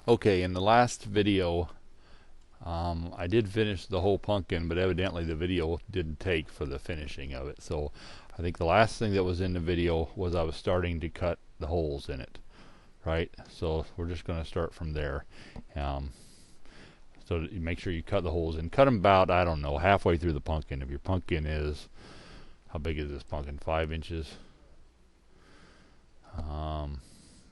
Okay, in the last video, I did finish the whole pumpkin, but evidently the video didn't take for the finishing of it. So I think the last thing that was in the video was I was starting to cut the holes in it, right? So we're just going to start from there. Um, so you make sure you cut the holes in. Cut them about, I don't know, halfway through the pumpkin. If your pumpkin is, how big is this pumpkin? 5 inches?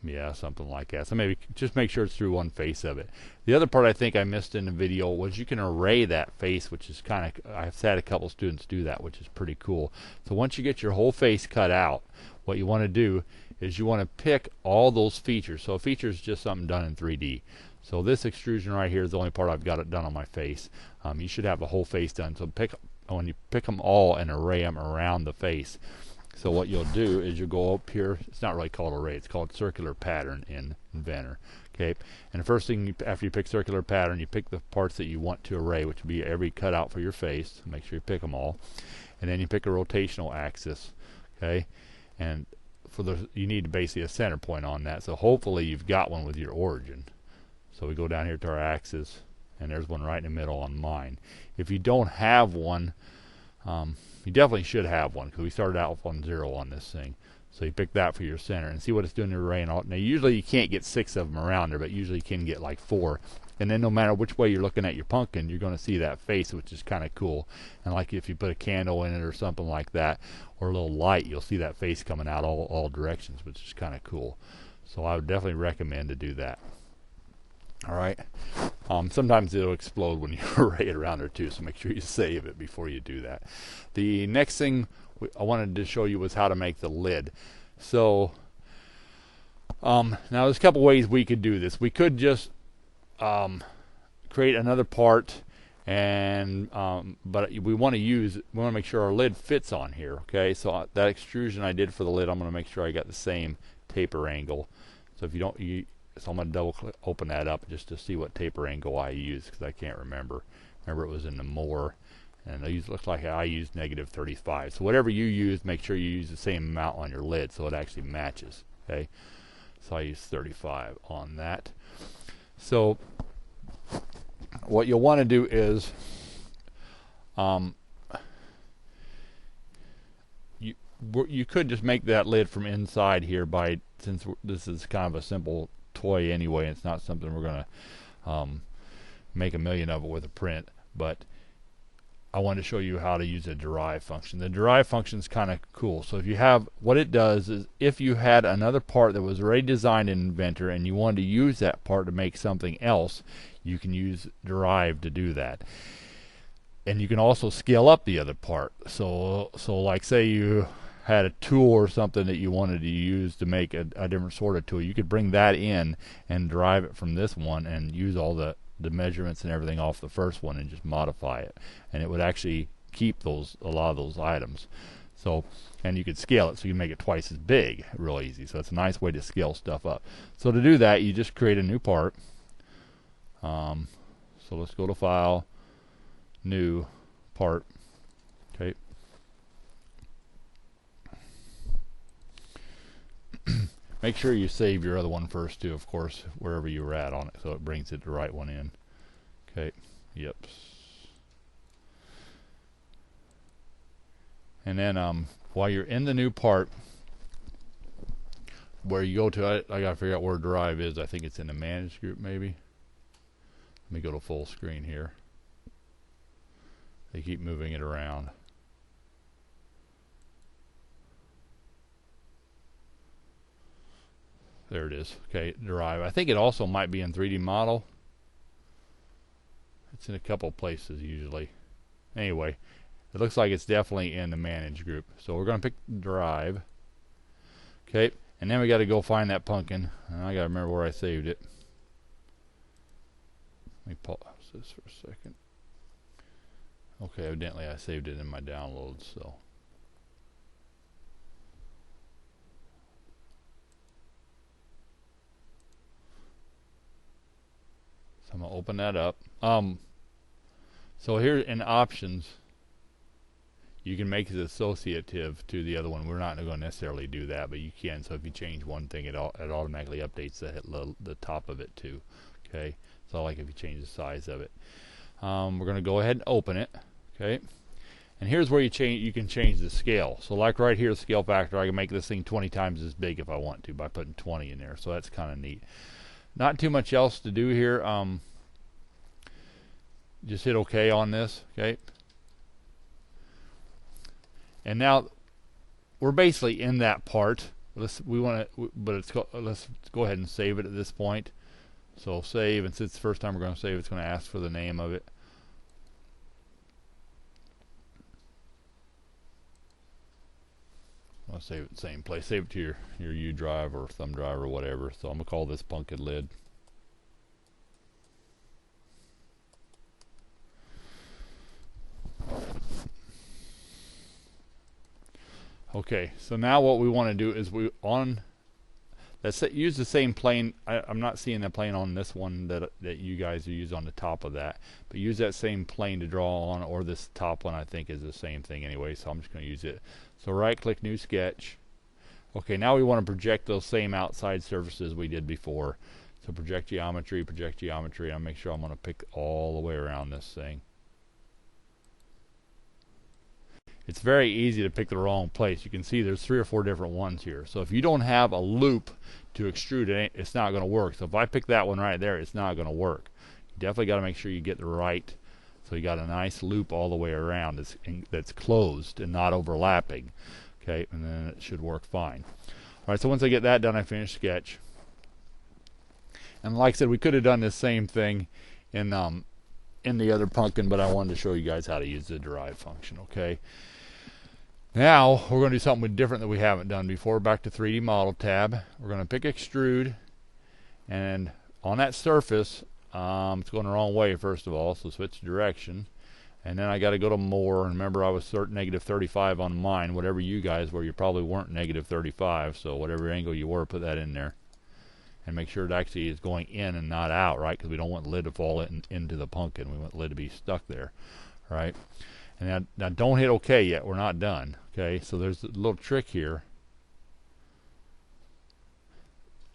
Yeah, something like that. So maybe just make sure it's through one face of it. The other part I think I missed in the video was you can array that face, which is kind of, I've had a couple students do that, which is pretty cool. So once you get your whole face cut out, what you want to do is you want to pick all those features. So a feature is just something done in 3D. So this extrusion right here is the only part I've got it done on my face. You should have the whole face done. So when you pick them all and array them around the face. So what you'll do is you'll go up here. It's not really called array. It's called circular pattern in Inventor. Okay. And the first thing, after you pick circular pattern, you pick the parts that you want to array, which would be every cutout for your face. Make sure you pick them all. And then you pick a rotational axis. Okay. And you need basically a center point on that. So hopefully you've got one with your origin. So we go down here to our axis, and there's one right in the middle on mine. If you don't have one, you definitely should have one, because we started out on 0 on this thing. So you pick that for your center and see what it's doing to array. Now usually you can't get 6 of them around there, but usually you can get like 4. And then no matter which way you're looking at your pumpkin, you're going to see that face, which is kind of cool. And like if you put a candle in it or something like that, or a little light, you'll see that face coming out all directions, which is kind of cool. So I would definitely recommend to do that. All right. Sometimes it'll explode when you array it around there too, so make sure you save it before you do that. The next thing I wanted to show you was how to make the lid. So now there's a couple ways we could do this. We could just create another part, and but we want to make sure our lid fits on here. Okay, so that extrusion I did for the lid, I'm going to make sure I got the same taper angle. So if you don't, so I'm going to double click, open that up just to see what taper angle I use, because I can't remember. Remember it was in the more, and it looks like I used -35. So whatever you use, make sure you use the same amount on your lid so it actually matches. Okay, so I use 35 on that. So what you'll want to do is you could just make that lid from inside here since this is kind of a simple toy anyway, and it's not something we're going to make a million of it with a print, but I want to show you how to use a derive function. The derive function is kind of cool. So if you have, what it does is, if you had another part that was already designed in Inventor and you wanted to use that part to make something else, you can use derive to do that. And you can also scale up the other part. So like say you had a tool or something that you wanted to use to make a different sort of tool, you could bring that in and derive it from this one and use all the measurements and everything off the first one and just modify it, and it would actually keep a lot of those items. So, and you could scale it so you can make it twice as big real easy. So it's a nice way to scale stuff up. So to do that, you just create a new part. So let's go to File, New Part. Okay. Make sure you save your other one first too, of course, wherever you were at on it, so it brings it the right one in. Okay, yep. And then while you're in the new part, where you go to, I gotta figure out where derive is. I think it's in the manage group maybe. Let me go to full screen here. They keep moving it around. There it is. Okay, derive. I think it also might be in 3D model. It's in a couple places usually. Anyway, it looks like it's definitely in the manage group. So we're going to pick derive. Okay, and then we got to go find that pumpkin. And I got to remember where I saved it. Let me pause this for a second. Okay, evidently I saved it in my downloads, so. So I'm going to open that up. So here in options, you can make it associative to the other one. We're not going to necessarily do that, but you can. So if you change one thing, it automatically updates the top of it too. Okay, so I like if you change the size of it. We're going to go ahead and open it. Okay, and here's where you can change the scale. So like right here, the scale factor, I can make this thing 20 times as big if I want to by putting 20 in there. So that's kind of neat. Not too much else to do here. Just hit OK on this. Okay, and now we're basically in that part. Let's go ahead and save it at this point. So save, and since it's the first time we're going to save, it's going to ask for the name of it. I'll save it the same place. Save it to your U drive or thumb drive or whatever. So I'm going to call this Pumpkin Lid. Okay, so now what we want to do is use the same plane. I'm not seeing the plane on this one that you guys use on the top of that, but use that same plane to draw on, or this top one I think is the same thing anyway, so I'm just going to use it. So right click, new sketch. Okay, now we want to project those same outside surfaces we did before. So project geometry. I'll make sure I'm going to pick all the way around this thing. It's very easy to pick the wrong place. You can see there's 3 or 4 different ones here. So if you don't have a loop to extrude it, it's not going to work. So if I pick that one right there, it's not going to work. You definitely got to make sure you get the right. So you got a nice loop all the way around that's closed and not overlapping. Okay, and then it should work fine. All right, so once I get that done, I finish sketch. And like I said, we could have done this same thing in the other pumpkin, but I wanted to show you guys how to use the derive function. Okay. Now we're going to do something different that we haven't done before. Back to 3D Model tab. We're going to pick Extrude, and on that surface, it's going the wrong way first of all, so switch direction. And then I got to go to More. Remember, I was negative 35 on mine. Whatever you guys were, you probably weren't negative 35. So whatever angle you were, put that in there, and make sure it actually is going in and not out, right? Because we don't want the lid to fall into the pumpkin. We want the lid to be stuck there, right? And now don't hit OK yet. We're not done. Okay, so there's a little trick here.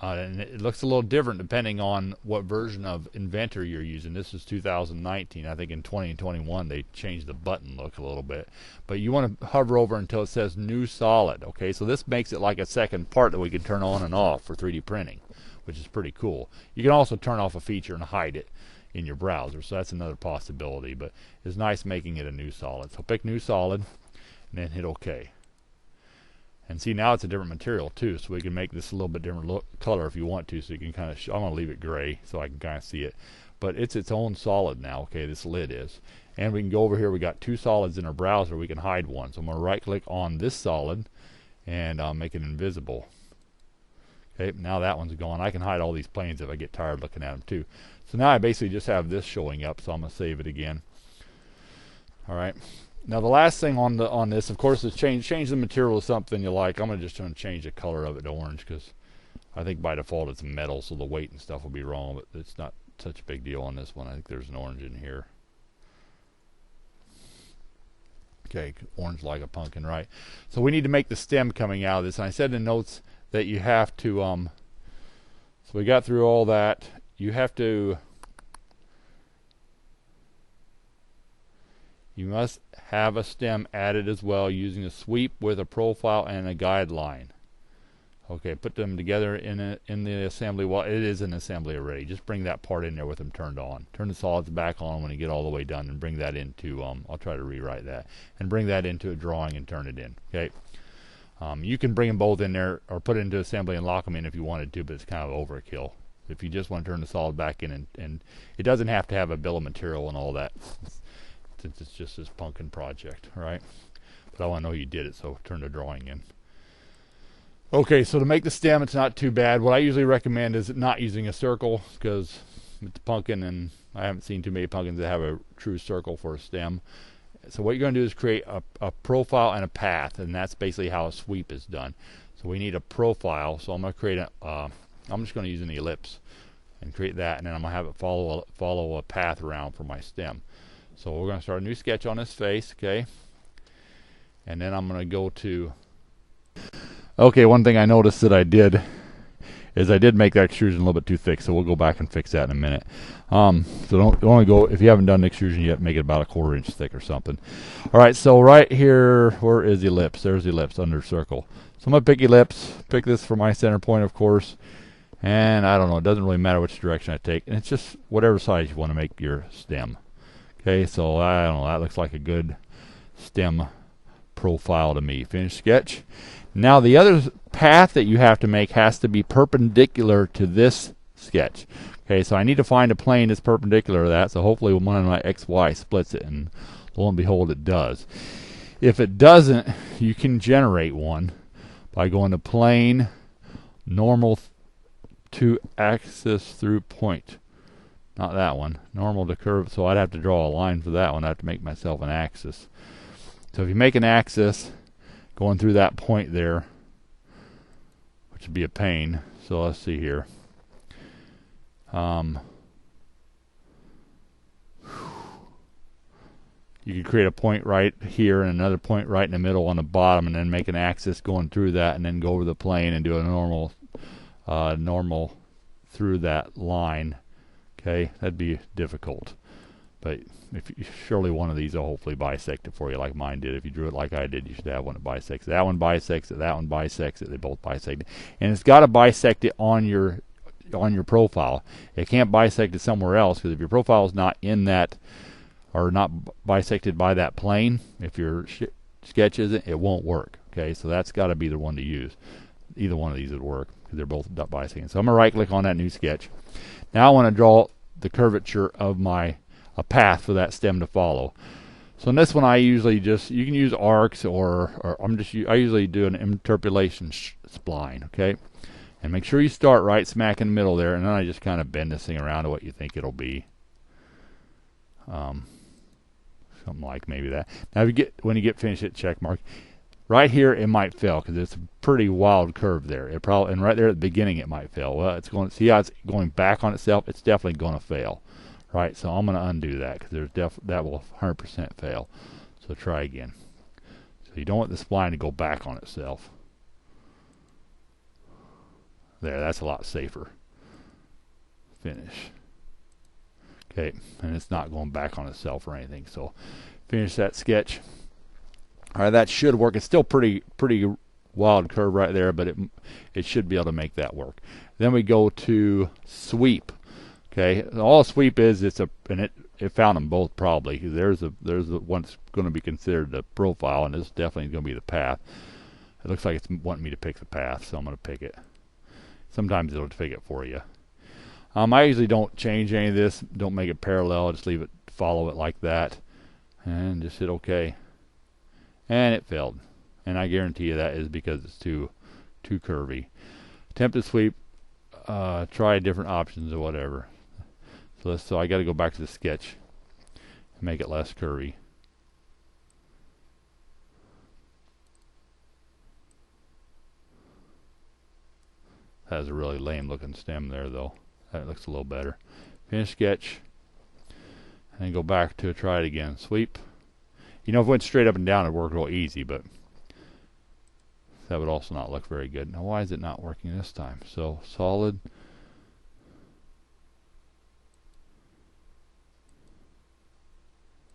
And it looks a little different depending on what version of Inventor you're using. This is 2019. I think in 20 and 21 they changed the button look a little bit. But you want to hover over until it says New Solid. Okay, so this makes it like a second part that we can turn on and off for 3D printing, which is pretty cool. You can also turn off a feature and hide it in your browser, so that's another possibility, but it's nice making it a new solid. So pick New Solid and then hit OK. And see, now it's a different material too, so we can make this a little bit different color if you want to, so you can kind of I'm going to leave it gray so I can kind of see it, but it's its own solid now. Okay, this lid is, and we can go over here. We got 2 solids in our browser. We can hide one, so I'm going to right click on this solid and make it invisible. Okay, now that one's gone. I can hide all these planes if I get tired looking at them too. So now I basically just have this showing up, so I'm going to save it again. All right. Now the last thing on this, of course, is change the material to something you like. I'm just going to change the color of it to orange because I think by default it's metal, so the weight and stuff will be wrong, but it's not such a big deal on this one. I think there's an orange in here. Okay, orange like a pumpkin, right? So we need to make the stem coming out of this, and I said in the notes that you have to so we got through all that. You must have a stem added as well using a sweep with a profile and a guideline. Okay, put them together in the assembly. Well, it is in assembly already. Just bring that part in there with them turned on. Turn the solids back on when you get all the way done, and bring that into I'll try to rewrite that and bring that into a drawing and turn it in. Okay. You can bring them both in there or put it into assembly and lock them in if you wanted to, but it's kind of overkill. If you just want to turn the solid back in, and it doesn't have to have a bill of material and all that, since it's just this pumpkin project, right? But I want to know you did it, so turn the drawing in. Okay, so to make the stem, it's not too bad. What I usually recommend is not using a circle, because with the pumpkin, and I haven't seen too many pumpkins that have a true circle for a stem. So what you're going to do is create a profile and a path, and that's basically how a sweep is done. So we need a profile, so I'm going to create I'm just going to use an ellipse and create that, and then I'm going to have it follow a path around for my stem. So we're going to start a new sketch on this face, okay? And then I'm going to go to... Okay, one thing I noticed that I did is I did make that extrusion a little bit too thick, so we'll go back and fix that in a minute. So don't only go, if you haven't done extrusion yet, make it about 1/4 inch thick or something. All right, so right here, where is the ellipse? There's the ellipse under circle. So I'm gonna pick ellipse, pick this for my center point, of course, and I don't know, it doesn't really matter which direction I take, and it's just whatever size you want to make your stem. Okay, so I don't know, that looks like a good stem profile to me. Finish sketch. Now the other path that you have to make has to be perpendicular to this sketch. Okay, so I need to find a plane that's perpendicular to that, so hopefully one of my XY splits it, and lo and behold it does. If it doesn't, you can generate one by going to plane, normal to axis through point. Not that one. Normal to curve, so I'd have to draw a line for that one. I have to make myself an axis. So if you make an axis going through that point there, which would be a pain. So let's see here. You could create a point right here and another point right in the middle on the bottom, and then make an axis going through that, and then go over the plane and do a normal through that line. Okay, that'd be difficult, but surely one of these will hopefully bisect it for you, like mine did. If you drew it like I did, you should have one that bisects it. That one bisects it. That one bisects it. They both bisect it, and it's got to bisect it on your profile. It can't bisect it somewhere else, because if your profile is not in that, or not bisected by that plane, if your sketch isn't, it won't work. Okay, so that's got to be the one to use. Either one of these would work, because they're both bisecting. So I'm going to right click on that new sketch. Now I want to draw the curvature of a path for that stem to follow. So in this one, I usually you can use arcs, or I usually do an interpolation spline. Okay, and make sure you start right smack in the middle there, and then I just kind of bend this thing around to what you think it'll be. Something like maybe that. Now when you get finished, hit check mark. Right here it might fail, because it's a pretty wild curve there. And right there at the beginning it might fail. Well, it's going. See how it's going back on itself? It's definitely going to fail. Right, so I'm going to undo that, because that will 100% fail. So try again. So you don't want the spline to go back on itself. There, that's a lot safer. Finish. Okay, and it's not going back on itself or anything. So finish that sketch. All right, that should work. It's still pretty wild curve right there, but it should be able to make that work. Then we go to sweep. Okay, all a sweep is, it found them both probably. There's the one that's going to be considered the profile, and this is definitely going to be the path. It looks like it's wanting me to pick the path, so I'm going to pick it. Sometimes it'll pick it for you. I usually don't change any of this. Don't make it parallel. Just leave it, follow it like that, and just hit OK. And it failed. And I guarantee you that is because it's too curvy. Attempt to sweep. Try different options or whatever. So I got to go back to the sketch and make it less curvy. That has a really lame looking stem there, though. That looks a little better. Finish sketch, and then go back to try it again. Sweep. You know, if it went straight up and down, it'd work real easy, but that would also not look very good. Now, why is it not working this time? So solid.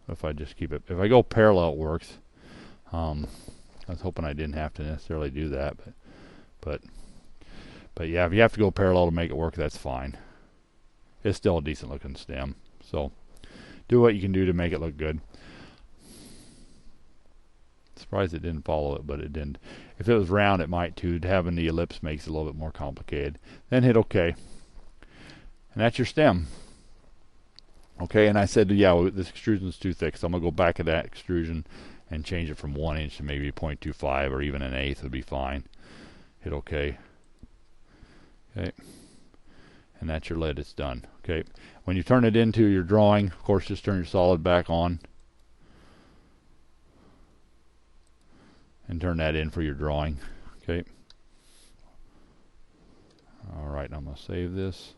If I just keep it, if I go parallel, it works. I was hoping I didn't have to necessarily do that, but yeah, if you have to go parallel to make it work, that's fine. It's still a decent looking stem. So do what you can do to make it look good. Surprised it didn't follow it, but it didn't. If it was round, it might too. Having the ellipse makes it a little bit more complicated. Then hit OK. And that's your stem. Okay, and I said, yeah, this extrusion is too thick, so I'm going to go back to that extrusion and change it from 1 inch to maybe 0.25, or even 1/8 would be fine. Hit OK. Okay. And that's your lid. It's done. Okay. When you turn it into your drawing, of course, just turn your solid back on. And turn that in for your drawing. Okay. All right, I'm going to save this.